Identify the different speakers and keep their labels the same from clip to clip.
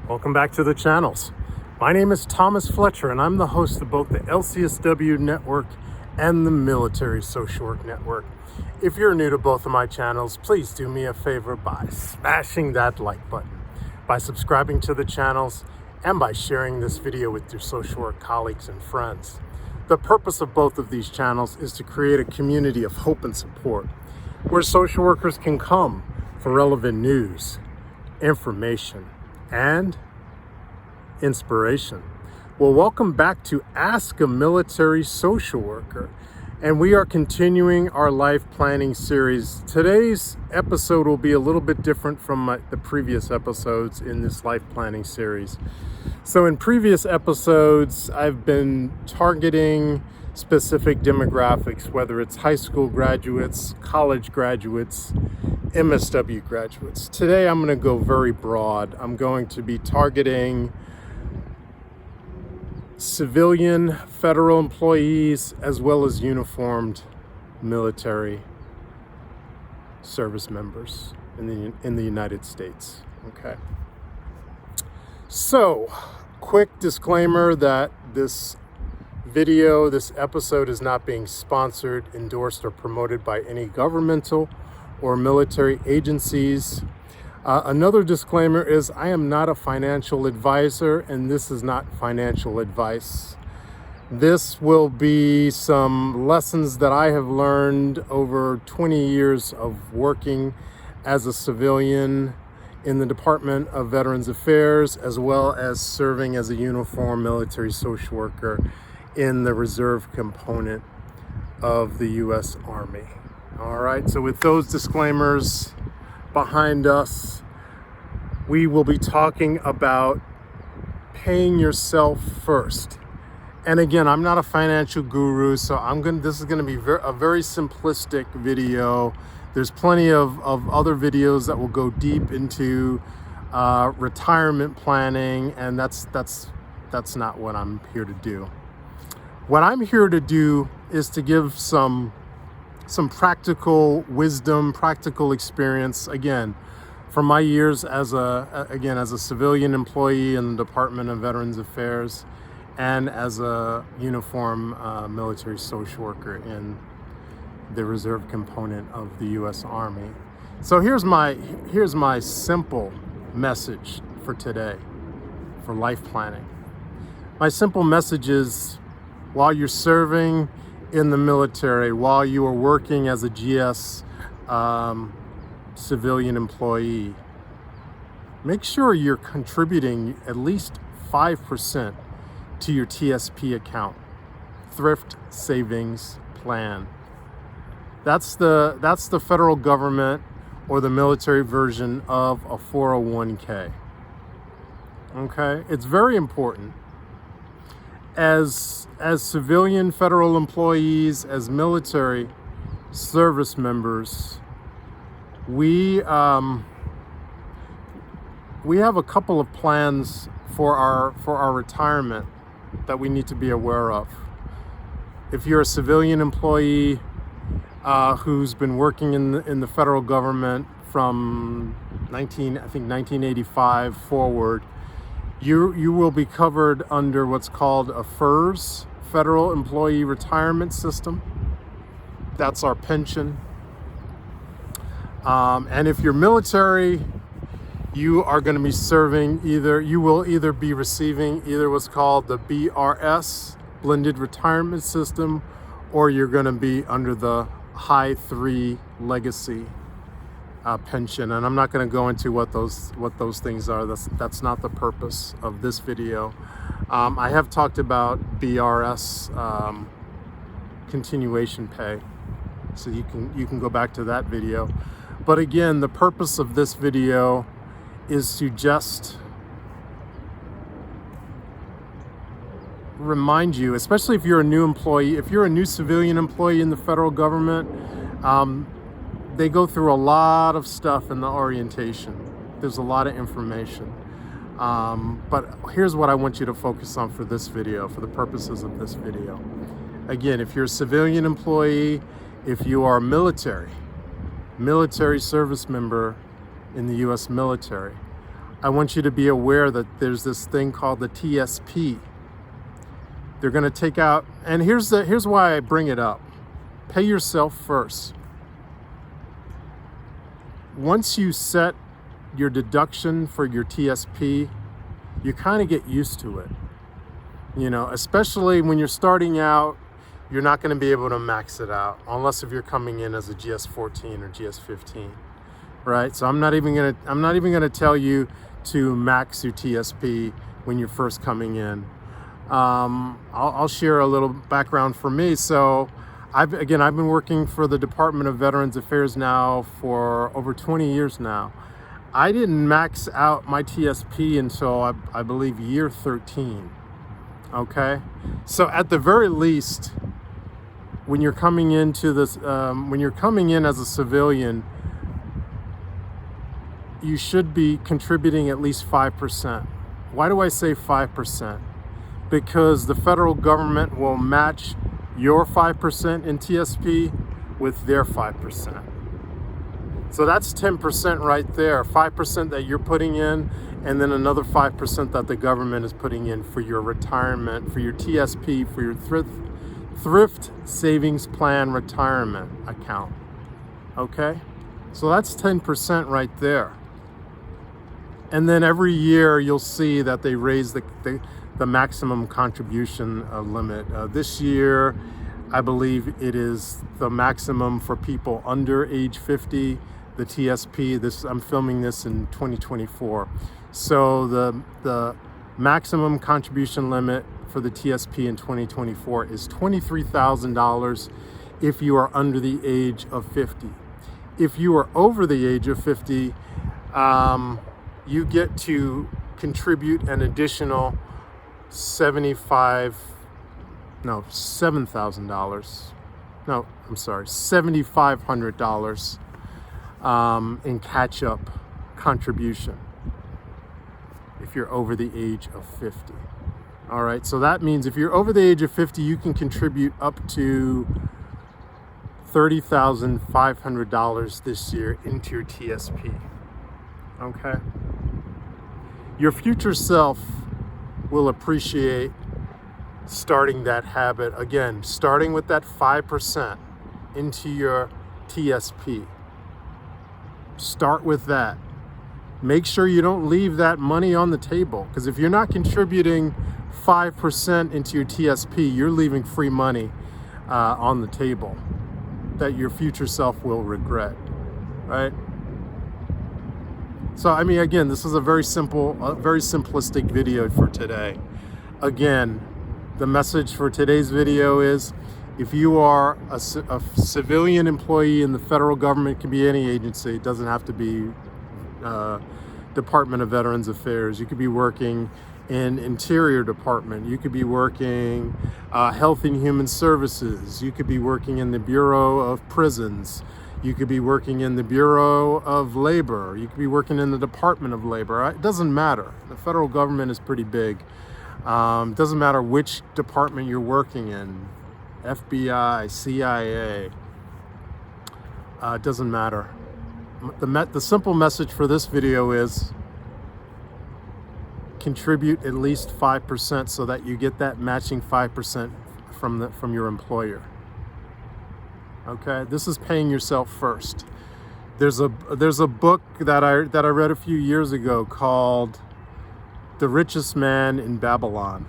Speaker 1: Welcome back to the channels. My name is Thomas Fletcher, and I'm the host of both the LCSW Network and the Military Social Work Network. If you're new to both of my channels, please do me a favor by smashing that like button, by subscribing to the channels, and by sharing this video with your social work colleagues and friends. The purpose of both of these channels is to create a community of hope and support, where social workers can come for relevant news, information, and inspiration. Well, welcome back to Ask a Military Social Worker, and we are continuing our life planning series. Today's episode will be a little bit different from the previous episodes in this life planning series. So in previous episodes, I've been targeting specific demographics, whether it's high school graduates, college graduates, MSW graduates. Today, I'm going to go very broad. I'm going to be targeting civilian federal employees as well as uniformed military service members in the United States. Okay. So, quick disclaimer that this episode is not being sponsored, endorsed, or promoted by any governmental or military agencies. Another disclaimer is I am not a financial advisor, and this is not financial advice. This will be some lessons that I have learned over 20 years of working as a civilian in the Department of Veterans Affairs, as well as serving as a uniformed military social worker in the reserve component of the U.S. Army. All right, so with those disclaimers behind us, we will be talking about paying yourself first. And again, I'm not a financial guru, so this is going to be a very simplistic video. There's plenty of other videos that will go deep into retirement planning, and that's not what I'm here to do. What I'm here to do is to give some practical wisdom, practical experience, again, from my years as a civilian employee in the Department of Veterans Affairs and as a uniformed military social worker in the reserve component of the U.S. Army. So here's my simple message for today, for life planning. My simple message is, while you're serving in the military, while you are working as a GS civilian employee, make sure you're contributing at least 5% to your TSP account, Thrift Savings Plan. That's the federal government or the military version of a 401k. Okay, it's very important. As civilian federal employees, as military service members, we have a couple of plans for our retirement that we need to be aware of. If you're a civilian employee who's been working in the federal government from 1985 forward, you will be covered under what's called a FERS, Federal Employee Retirement System. That's our pension. And if you're military, you are going to be serving you will either be receiving what's called the BRS, Blended Retirement System, or you're going to be under the High 3 Legacy pension. And I'm not going to go into what those things are. That's not the purpose of this video. I have talked about BRS continuation pay, so you can go back to that video. But again, the purpose of this video is to just remind you, especially if you're a new employee, if you're a new civilian employee in the federal government, they go through a lot of stuff in the orientation. There's a lot of information. But here's what I want you to focus on for this video, for the purposes of this video. Again, if you're a civilian employee, if you are a military service member in the U.S. military, I want you to be aware that there's this thing called the TSP. They're going to take out, and here's why I bring it up. Pay yourself first. Once you set your deduction for your TSP, you kind of get used to it. You know, especially when you're starting out, you're not going to be able to max it out unless if you're coming in as a GS14 or GS15, right? So I'm not even going to tell you to max your TSP when you're first coming in. I'll share a little background for me. So I've been working for the Department of Veterans Affairs now for over 20 years now. I didn't max out my TSP until I believe year 13. Okay, so at the very least, when you're coming into this, when you're coming in as a civilian, you should be contributing at least 5%. Why do I say 5%? Because the federal government will match your 5% in TSP with their 5%. So that's 10% right there, 5% that you're putting in, and then another 5% that the government is putting in for your retirement, for your TSP, for your thrift savings plan retirement account. Okay? So that's 10% right there. And then every year you'll see that they raise the maximum contribution limit. This year, I believe it is the maximum for people under age 50, the TSP. I'm filming this in 2024. So the maximum contribution limit for the TSP in 2024 is $23,000 if you are under the age of 50. If you are over the age of 50, you get to contribute an additional $7,500 in catch-up contribution if you're over the age of 50. All right, so that means if you're over the age of 50, you can contribute up to $30,500 this year into your TSP. Okay? Your future self will appreciate starting that habit. Again, starting with that 5% into your TSP. Start with that. Make sure you don't leave that money on the table, because if you're not contributing 5% into your TSP, you're leaving free money on the table that your future self will regret, right? So, I mean, again, this is a very simplistic video for today. Again, the message for today's video is, if you are a civilian employee in the federal government, it can be any agency, it doesn't have to be Department of Veterans Affairs. You could be working in Interior Department. You could be working Health and Human Services. You could be working in the Bureau of Prisons. You could be working in the Bureau of Labor. You could be working in the Department of Labor. It doesn't matter. The federal government is pretty big. It doesn't matter which department you're working in. FBI, CIA. It doesn't matter. The simple message for this video is contribute at least 5% so that you get that matching 5% from your employer. Okay, this is paying yourself first. There's a book that I read a few years ago called The Richest Man in Babylon.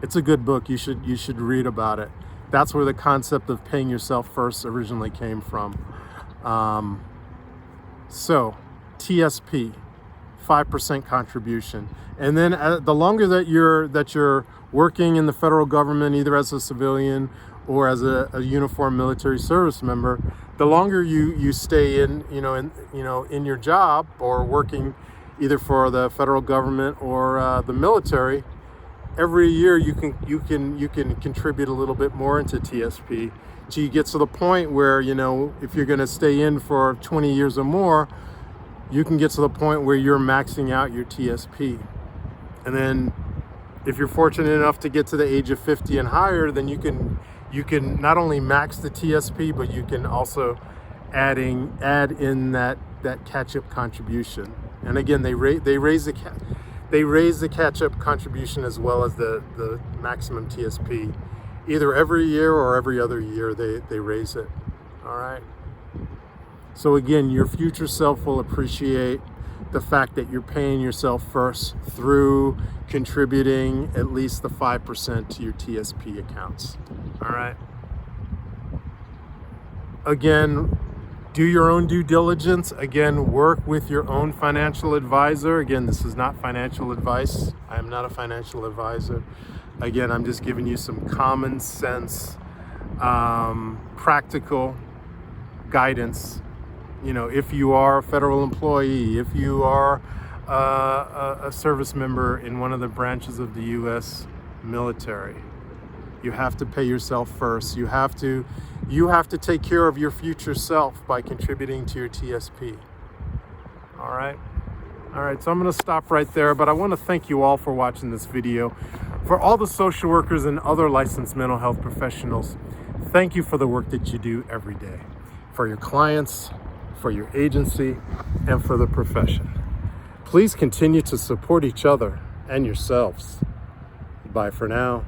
Speaker 1: It's a good book. You should read about it. That's where the concept of paying yourself first originally came from. So TSP, 5% contribution, and then the longer that you're working in the federal government, either as a civilian or as a uniformed military service member, the longer you stay in your job or working either for the federal government or the military, every year you can contribute a little bit more into TSP. So you get to the point where, if you're going to stay in for 20 years or more, you can get to the point where you're maxing out your TSP. And then if you're fortunate enough to get to the age of 50 and higher, then you can not only max the TSP, but you can also add in that catch-up contribution And again, they raise the catch-up contribution as well as the maximum TSP. Either every year or every other year they raise it. All right. So again, your future self will appreciate the fact that you're paying yourself first through contributing at least the 5% to your TSP accounts. All right. Again, do your own due diligence. Again, work with your own financial advisor. Again, this is not financial advice. I am not a financial advisor. Again, I'm just giving you some common sense, practical guidance. You know, if you are a federal employee, if you are a service member in one of the branches of the U.S. military, you have to pay yourself first. You have to take care of your future self by contributing to your TSP. All right. So I'm going to stop right there, but I want to thank you all for watching this video. For all the social workers and other licensed mental health professionals, thank you for the work that you do every day. For your clients, for your agency, and for the profession. Please continue to support each other and yourselves. Bye for now.